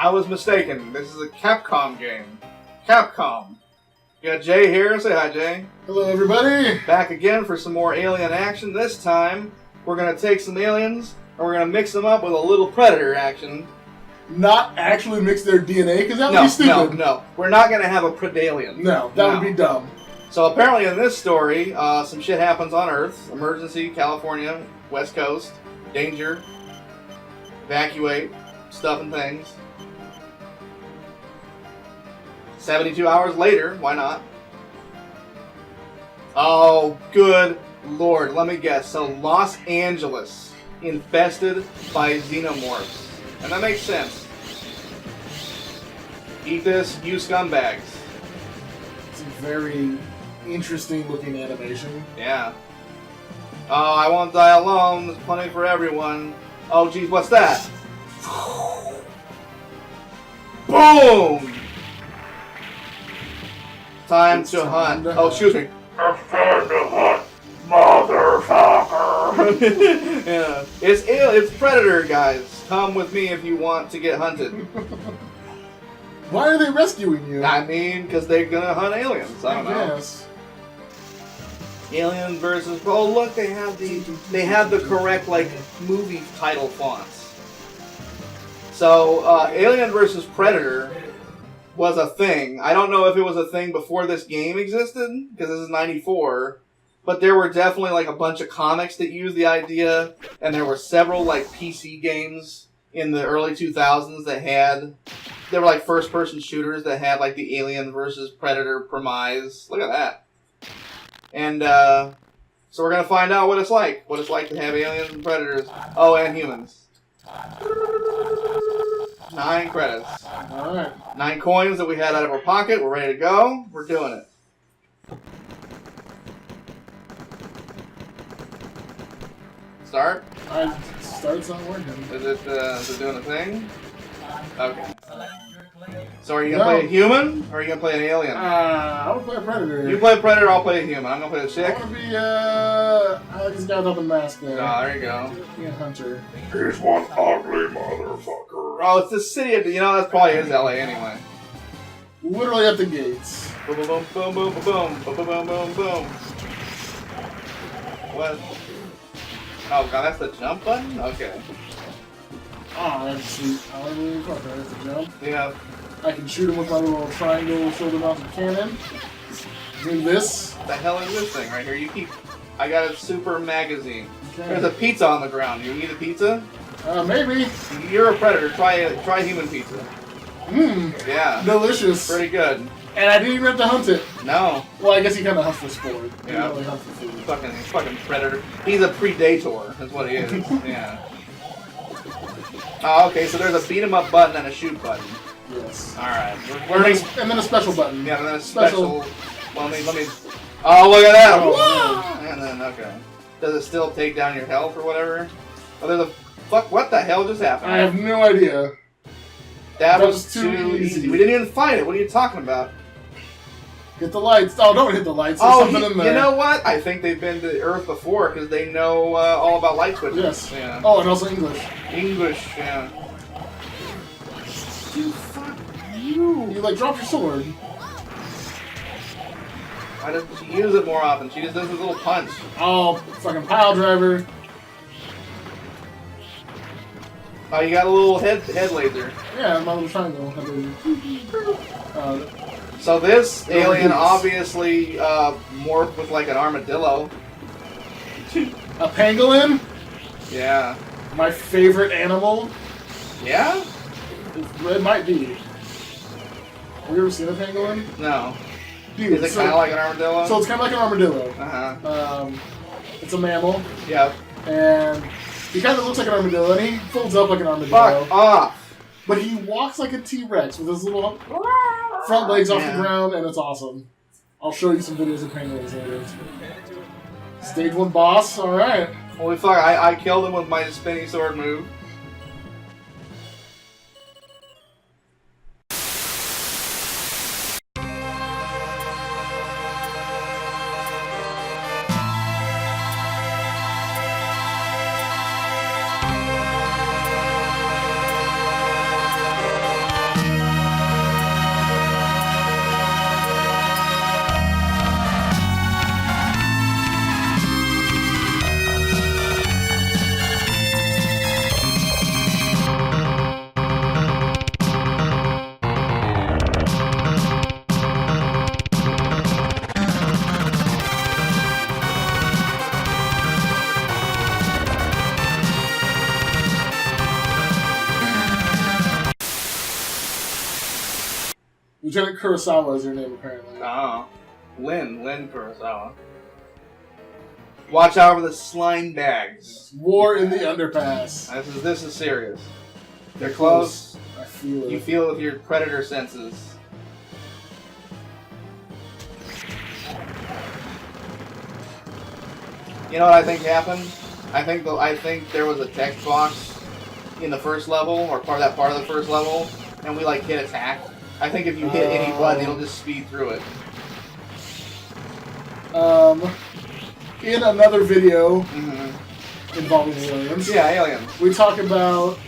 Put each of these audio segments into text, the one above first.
I was mistaken. This is a Capcom game. Capcom. You got Jay here. Say hi, Jay. Hello, everybody. Back again for some more Alien action. This time, we're going to take some aliens, and we're going to mix them up with a little Predator action. Not actually mix their DNA, because that would be stupid. No. We're not going to have a Predalien. No, that would be dumb. So apparently in this story, some shit happens on Earth. Emergency, California, West Coast. Danger. Evacuate. Stuff and things. 72 hours later, why not? Oh, good lord. Let me guess. So Los Angeles infested by Xenomorphs. And that makes sense. Eat this, you scumbags. It's a very interesting looking animation. Yeah. Oh, I won't die alone. There's plenty for everyone. Oh, geez, what's that? Boom! Time to hunt. Oh, excuse me. It's time to hunt, motherfucker! Yeah. It's Predator, guys. Come with me if you want to get hunted. Why are they rescuing you? I mean, because they're gonna hunt aliens. I don't know. Yes. Alien versus. Oh, look, they have the correct movie title fonts. So, Alien versus Predator was a thing. I don't know if it was a thing before this game existed, because this is '94. But there were definitely a bunch of comics that used the idea, and there were several PC games in the early 2000s that were first-person shooters that had the Alien versus Predator premise. Look at that. And so we're gonna find out what it's like to have aliens and predators. Oh, and humans. 9 credits. All right. 9 coins that we had out of our pocket. We're ready to go. We're doing it. Start? Start's not working. Is it doing a thing? Okay. So are you gonna play a human, or are you gonna play an alien? I would play a Predator. You play a Predator, I'll play a human. I'm gonna play a chick. I want to be, I like this guy with open mask there. Oh, there you go. Be a hunter. Here's one ugly motherfucker. Oh, it's the city of, that probably is LA anyway. Literally at the gates. Boom, boom, boom, boom, boom, boom, boom, boom, boom, boom, boom. What? Oh god, that's the jump button? Okay. Oh, that's sweet. I don't really fuck that. That's a jump. Yeah. I can shoot him with my little triangle shoulder mounted cannon. Do this. What the hell is this thing right here? I got a super magazine. Okay. There's a pizza on the ground. You eat a pizza? Maybe. You're a predator. Try human pizza. Mmm. Yeah. Delicious. Pretty good. And I didn't even have to hunt it. No. Well, I guess he kind of hunts for sport. He Yeah. doesn't really hunt for food. Fucking predator. He's a predator. That's what he is. Yeah. Oh, okay. So there's a beat 'em up button and a shoot button. Yes. All right. We're learning. And then a special button. Yeah, and then a special. Well, let me. Oh, look at that! Oh, and then okay. Does it still take down your health or whatever? Oh, there's a fuck. What the hell just happened? I have no idea. That was too easy. We didn't even fight it. What are you talking about? Hit the lights. Oh, don't hit the lights. There's something in there. You know what? I think they've been to Earth before because they know all about light switches. Yes. Yeah. Oh, and also English. English, yeah. Dude, fuck you. You drop your sword. Why doesn't she use it more often? She just does this little punch. Oh, fucking pile driver. Oh, you got a little head laser. Yeah, my little triangle. So this alien obviously morphed with an armadillo. A pangolin? Yeah. My favorite animal? Yeah? It might be. Have you ever seen a pangolin? No. Dude, is it kind of like an armadillo? So it's kind of like an armadillo. Uh-huh. It's a mammal. Yep. And he kind of looks like an armadillo, and he folds up like an armadillo. Fuck off! But he walks like a T-Rex with his little front legs off the ground, and it's awesome. I'll show you some videos of pangolins later. Stage 1 boss, alright. Holy fuck, I killed him with my spinny sword move. Lieutenant Kurosawa is her name, apparently. Oh. Lynn Kurosawa. Watch out for the slime bags. War in the Underpass. This is serious. They're close. I feel it. You feel it with your predator senses. You know what I think happened? I think there was a text box in the first level, or part of the first level, and we like hit attack. I think if you hit any button, it'll just speed through it. In another video involving aliens, aliens. we talk about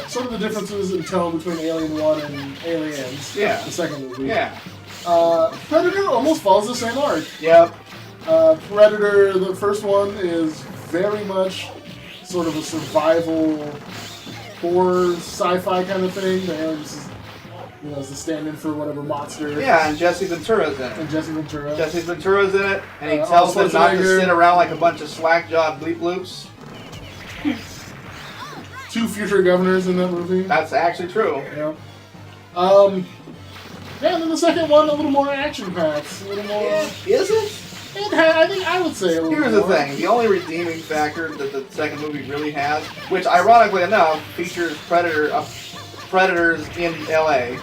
sort of the differences in tone between Alien 1 and Aliens, Yeah. the second movie. Yeah. Predator almost follows the same arc. Yep. Predator, the first one, is very much sort of a survival horror sci-fi kind of thing. The aliens is the stand-in for whatever monster. Yeah, and Jesse Ventura's in it. And Jesse Ventura. Jesse Ventura's in it, and he tells them not to sit around like a bunch of slack-jawed bleep loops. 2 future governors in that movie. That's actually true. Yeah. Yeah, and then the second one, a little more action-packed. A little more... Is it? I think I would say a little Here's more. the thing. The only redeeming factor that the second movie really has, which ironically enough features predators in LA.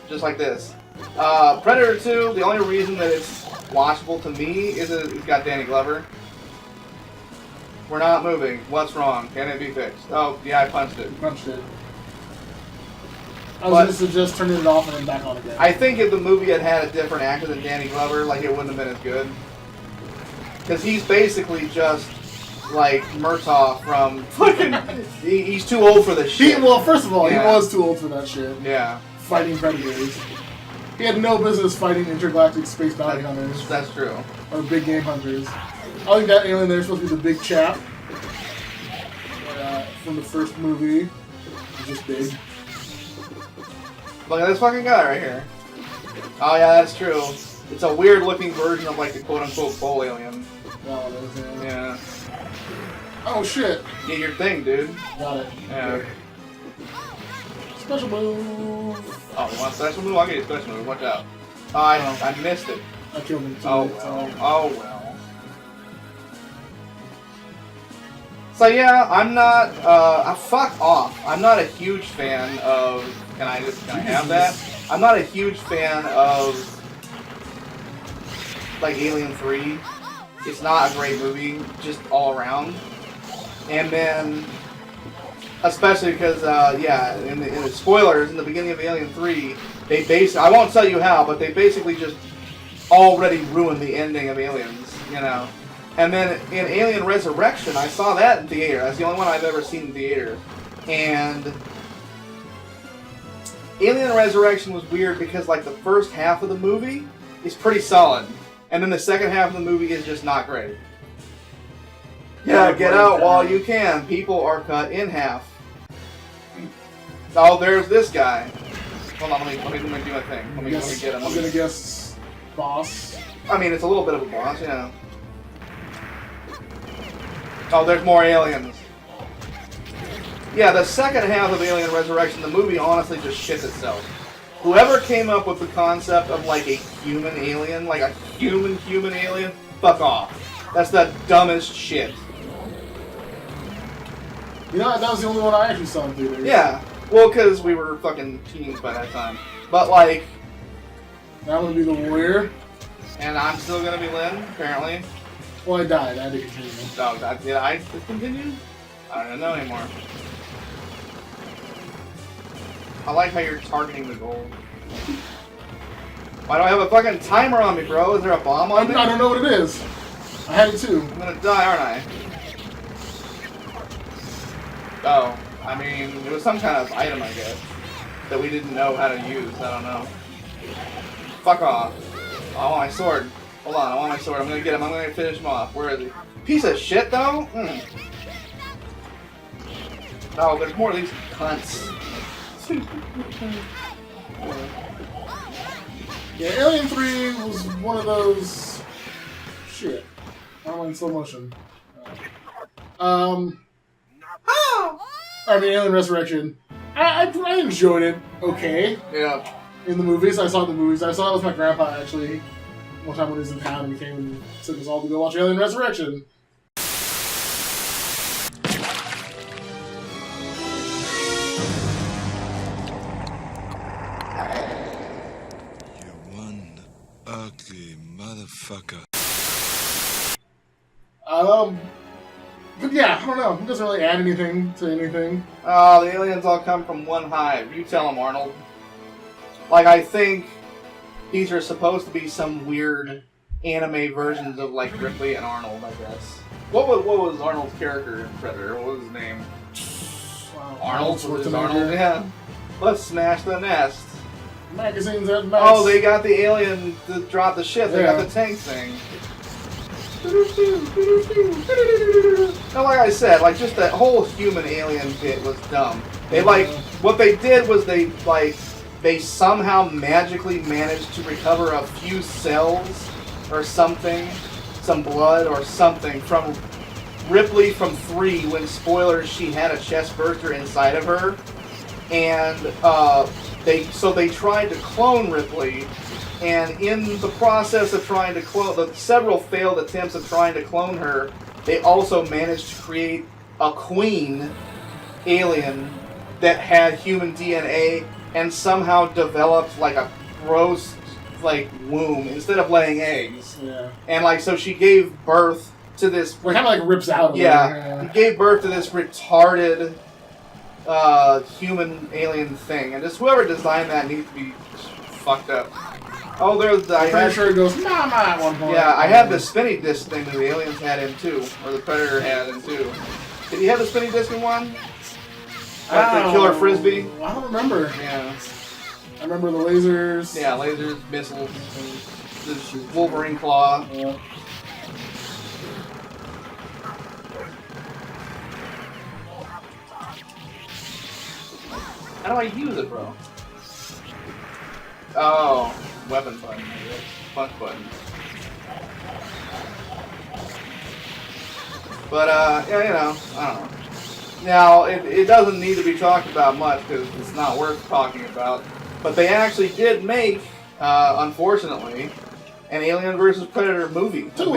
Just like this. Predator 2, the only reason that it's watchable to me is that it's got Danny Glover. We're not moving. What's wrong? Can it be fixed? Oh, yeah, I punched it. Punched it. I was going to suggest turning it off and then back on again. I think if the movie had had a different actor than Danny Glover, like, it wouldn't have been as good. Because he's basically just, like, Murtaugh from fucking... he's too old for this shit. Well, first of all, Yeah. he was too old for that shit. Yeah. Fighting predators. He had no business fighting intergalactic space bounty hunters. That's true. Or big game hunters. I think that alien there is supposed to be the big chap. From the first movie. He's just big. Look at this fucking guy right here. Oh yeah, that's true. It's a weird looking version of like the quote unquote bull alien. Oh, that is, Yeah. Oh shit. Get your thing, dude. Got it. Yeah. Okay. Special move. Oh, you want special move? I'll get you special move. Watch out. Oh, I missed it. I killed him too. Oh well. Oh well. So yeah, I'm not. Fuck off. I'm not a huge fan of. Can I have that? I'm not a huge fan of like Alien 3. It's not a great movie, just all around. And then, especially because, in the spoilers in the beginning of Alien 3, I won't tell you how, but they basically just already ruined the ending of Aliens, you know. And then in Alien Resurrection, I saw that in theater. That's the only one I've ever seen in theater. And Alien Resurrection was weird because, like, the first half of the movie is pretty solid. And then the second half of the movie is just not great. Yeah, get out while you can. People are cut in half. Oh, there's this guy. Hold on, let me do my thing. Let me get him. I'm gonna guess boss. I mean, it's a little bit of a boss, yeah. Oh, there's more aliens. Yeah, the second half of Alien Resurrection, the movie honestly just shits itself. Whoever came up with the concept of like a human alien, like a human alien, fuck off. That's the dumbest shit. You know, that was the only one I actually saw in theaters. Yeah, well, because we were fucking teens by that time. But like... Now I'm gonna be the warrior. And I'm still gonna be Lynn, apparently. Well, I died. I had to continue. Oh, did I continue? I don't know anymore. I like how you're targeting the goal. Why do I have a fucking timer on me, bro? Is there a bomb on me? I don't know what it is. I had it too. I'm gonna die, aren't I? Oh, I mean, it was some kind of item, I guess, that we didn't know how to use. I don't know. Fuck off. Oh, I want my sword. Hold on, I want my sword. I'm gonna get him. I'm gonna finish him off. Where is he? Piece of shit, though? Oh, there's more of these cunts. Yeah, Alien 3 was one of those... Shit. I don't like slow motion. I mean, Alien Resurrection. I enjoyed it okay Yeah. in the movies. I saw it in the movies. I saw it with my grandpa, actually, one time when he was in town, and he came and took us all to go watch Alien Resurrection. You one ugly motherfucker. But yeah, I don't know. It doesn't really add anything to anything. Oh, the aliens all come from one hive. You tell them, Arnold. Like, I think these are supposed to be some weird anime versions of, like, Ripley and Arnold, I guess. What was Arnold's character in Predator? What was his name? Arnold? Was it Arnold? Yeah. Let's smash the nest. Magazines at nice. Oh, they got the alien to drop the ship. They got Yeah. the tank thing. Now, like I said, like, just that whole human alien bit was dumb. They, like, what they did was they somehow magically managed to recover a few cells or something, some blood or something from Ripley from 3 when, spoilers, she had a chest burster inside of her. And they tried to clone Ripley, and in the process of trying to clone, the several failed attempts of trying to clone her, they also managed to create a queen alien that had human DNA and somehow developed like a gross like womb instead of laying eggs. Yeah. And like so she gave birth to this. Well, it kind of like rips out of Yeah, it. gave birth to this retarded human alien thing, and just whoever designed that needs to be fucked up. Oh, there's I'm pretty sure it goes mama at one point. Yeah, I have the spinny disc thing that the aliens had in 2, or the Predator had in 2. Did he have the spinny disc in 1? Like the killer frisbee? I don't remember. Yeah. I remember the lasers. Yeah, lasers, missiles, the Wolverine claw. Yeah. How do I use it, bro? Oh, weapon button, I guess. Punch button. But, yeah, you know, I don't know. Now, it doesn't need to be talked about much because it's not worth talking about. But they actually did make, unfortunately, an Alien vs. Predator movie. Two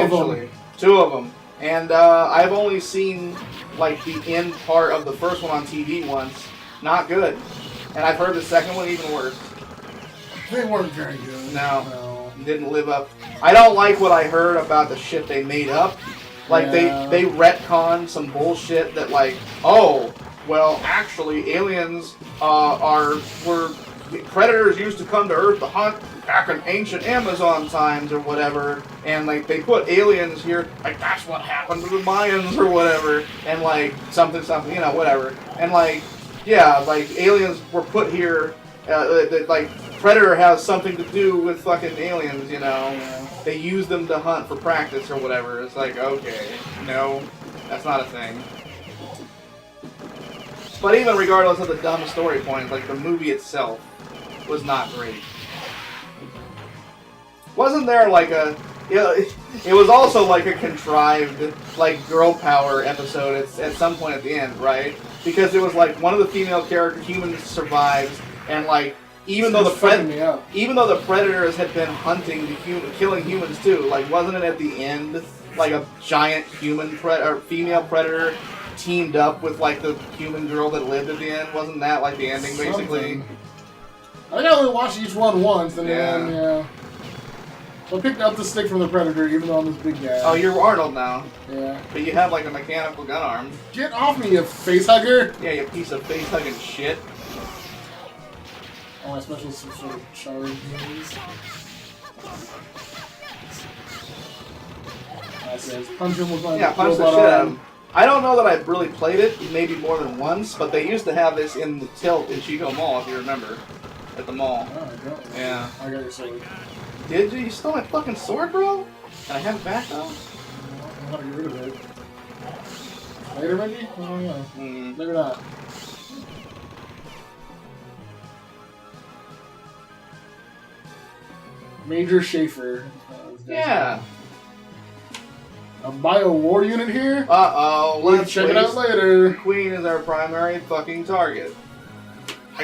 of them. And I've only seen, like, the end part of the first one on TV once. Not good. And I've heard the second one even worse. They weren't very good. No. Didn't live up. I don't like what I heard about the shit they made up. Like, Yeah. they retconned some bullshit that, like, oh, well, actually, aliens were predators used to come to Earth to hunt back in ancient Amazon times or whatever, and, like, they put aliens here, like, that's what happened to the Mayans or whatever, and, like, something, you know, whatever. And, like, yeah, like, aliens were put here, that, like, Predator has something to do with fucking aliens, you know. They use them to hunt for practice or whatever. It's like, okay, no, that's not a thing. But even regardless of the dumb story points, like, the movie itself was not great. Wasn't there, like, a... You know, it was also, like, a contrived, like, girl power episode at some point at the end, right? Because it was, like, one of the female character humans survives, and, like, even though the predators had been hunting killing humans too, like, wasn't it at the end like a giant female predator teamed up with like the human girl that lived at the end? Wasn't that like the ending basically? I think I only watched each one once, and Yeah. then yeah. So I picked up the stick from the Predator, even though I'm this big guy. Oh, you're Arnold now, Yeah. but you have like a mechanical gun arm. Get off me, you face hugger! Yeah, you piece of face hugging shit. All my special sort of charge moves. I said, punch him with my Punch the robot shit out of arm. him. I don't know that I've really played it, maybe more than once, but they used to have this in the tilt in Chico Mall, if you remember. At the mall. Oh, I don't. Yeah. I got your sword. Did you? You stole my fucking sword, bro? Can I have it back, though? I don't know how to get rid of it. Later, maybe? I don't know. Maybe not. Major Schaefer. Yeah. A bio-war unit here? Uh-oh. We'll Let's check it out place later. Queen is our primary fucking target.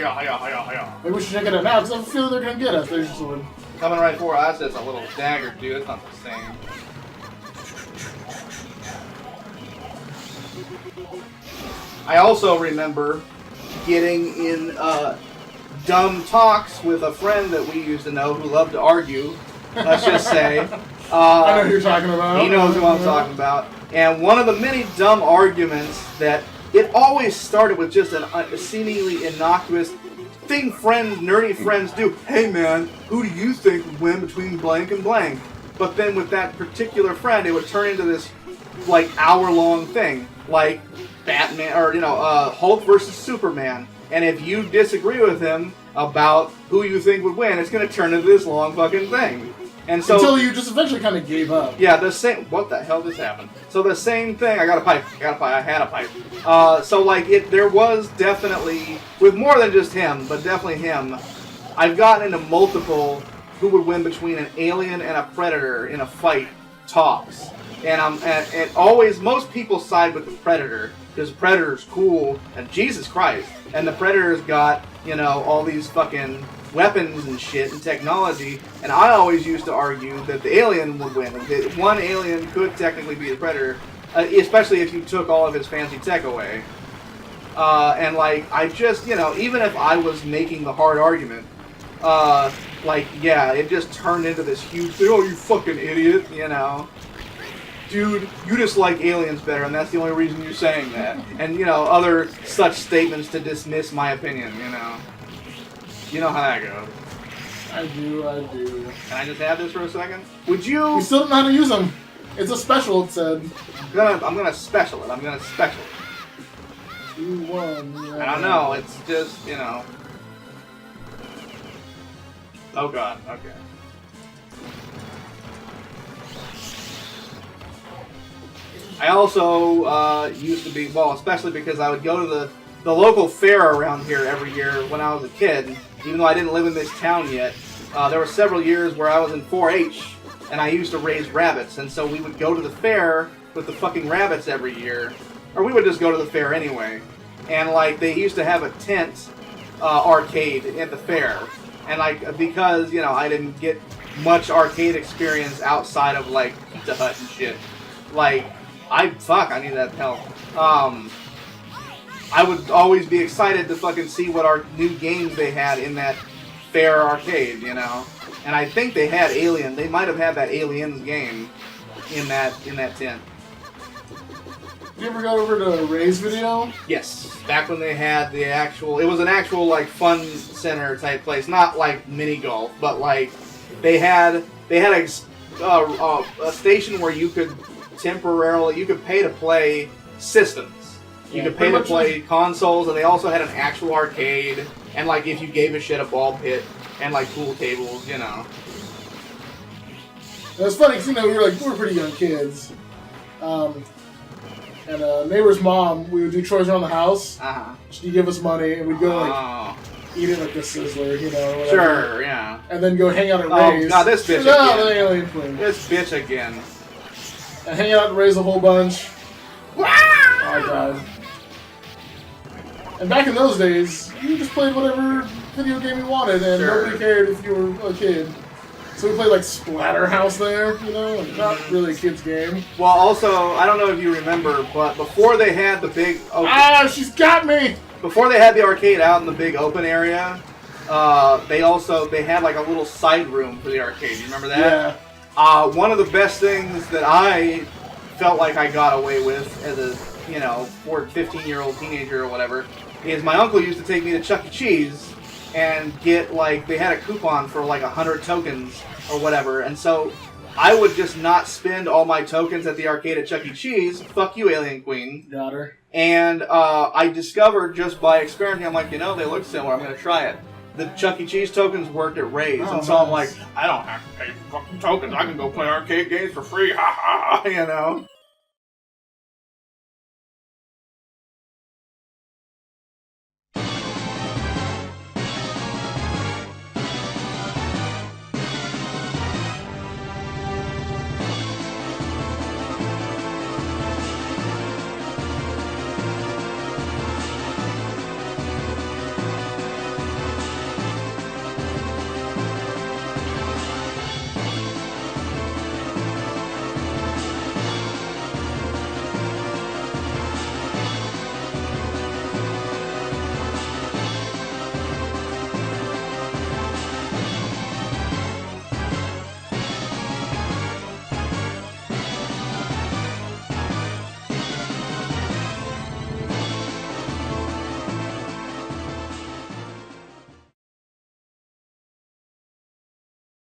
Hiya. Maybe we should check it out now, because I have a feeling they're going to get us. There's your sword. Coming right for us. That's a little dagger, dude. It's not the same. I also remember getting in dumb talks with a friend that we used to know who loved to argue. Let's just say. I know who you're talking about. He knows who I'm talking about. And one of the many dumb arguments that it always started with just a seemingly innocuous thing nerdy friends do. Hey man, who do you think would win between blank and blank? But then with that particular friend, it would turn into this like hour-long thing, like Batman or Hulk versus Superman. And if you disagree with him about who you think would win, it's going to turn into this long fucking thing. And so until you just eventually kind of gave up. Yeah, the same. What the hell just happened? So the same thing. I got a pipe. I had a pipe. So like there was definitely with more than just him, but definitely him. I've gotten into multiple who would win between an alien and a predator in a fight talks, and always most people side with the predator because the predator's cool and Jesus Christ, and the predator's got all these fucking weapons and shit and technology, and I always used to argue that the alien would win. That one alien could technically be the predator, especially if you took all of his fancy tech away. And like, I just, even if I was making the hard argument, it just turned into this huge thing. Oh, you fucking idiot, Dude, you just like aliens better, and that's the only reason you're saying that. And, other such statements to dismiss my opinion, You know how that goes. I do. Can I just have this for a second? Would you... We still don't know how to use them. It's a special, it said. I'm gonna special it. 2-1. Yeah. I don't know, it's just, Oh god, okay. I also used to be, especially because I would go to the local fair around here every year when I was a kid, even though I didn't live in this town yet. There were several years where I was in 4-H, and I used to raise rabbits, and so we would go to the fair with the fucking rabbits every year. Or we would just go to the fair anyway. And, like, they used to have a tent arcade at the fair. And, like, because, I didn't get much arcade experience outside of, like, Pizza Hut and shit. Like, I need that help. I would always be excited to fucking see what our new games they had in that fair arcade, And I think they had Alien. They might have had that Aliens game in that tent. Did you ever go over to Ray's video? Yes, back when they had it was an actual like fun center type place, not like mini golf, but like they had a station where you could pay to play systems. You could pay to play consoles, and they also had an actual arcade, and like if you gave a shit, a ball pit, and like pool tables, It was funny because we were pretty young kids, and a neighbor's mom, we would do chores around the house. She'd give us money, and we'd go eat it like a Sizzler, whatever. Sure, yeah. And then go hang out at Ray's. Oh, this bitch again. This bitch again. And hang out at Ray's a whole bunch. Oh god. And back in those days, you just played whatever video game you wanted, and nobody cared if you were a kid. So we played like Splatterhouse there, not really a kid's game. Well, also, I don't know if you remember, but before they had the big... she's got me! Before they had the arcade out in the big open area, they had like a little side room for the arcade. You remember that? Yeah. One of the best things that I felt like I got away with as a, 15-year-old teenager or whatever, is my uncle used to take me to Chuck E. Cheese and get, like, they had a coupon for, like, 100 tokens or whatever, and so I would just not spend all my tokens at the arcade at Chuck E. Cheese. Fuck you, Alien Queen. Got her. And I discovered just by experimenting, I'm like, they look similar, I'm going to try it. The Chuck E. Cheese tokens worked at Ray's, and so I'm like, I don't have to pay fucking tokens, I can go play arcade games for free, ha ha ha,